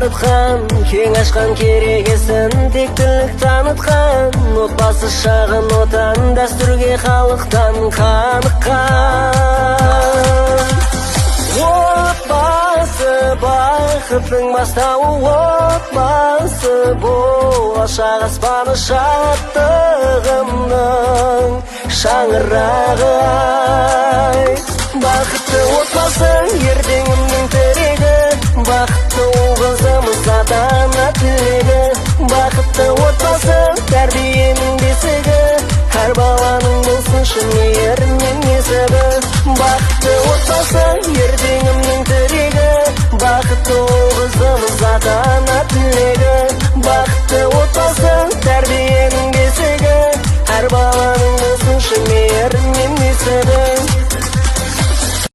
дарытқан, кең ашқан керегесін тектілік танытқан, отбасы шағын отан дәстүрге халықтан қаныққан. Отбасы бақыттың бастауы, отбасы болашақ аспаны шаттығымның шаңырағы. Бақытты отбасы ертеңімнің тірегі, бақытты қызымыз ата-ана тілегі. Бақытты отбасы тәрбиенің бесігі, әр баланың болсыншы мейірім мен несібі. Бақытты отбасы ертеңімнің тірегі, бақытты қызымыз ата-ана тілегі. Бақытты отбасы тәрбиенің бесігі, әр баланың болсыншы мейірім мен несібі.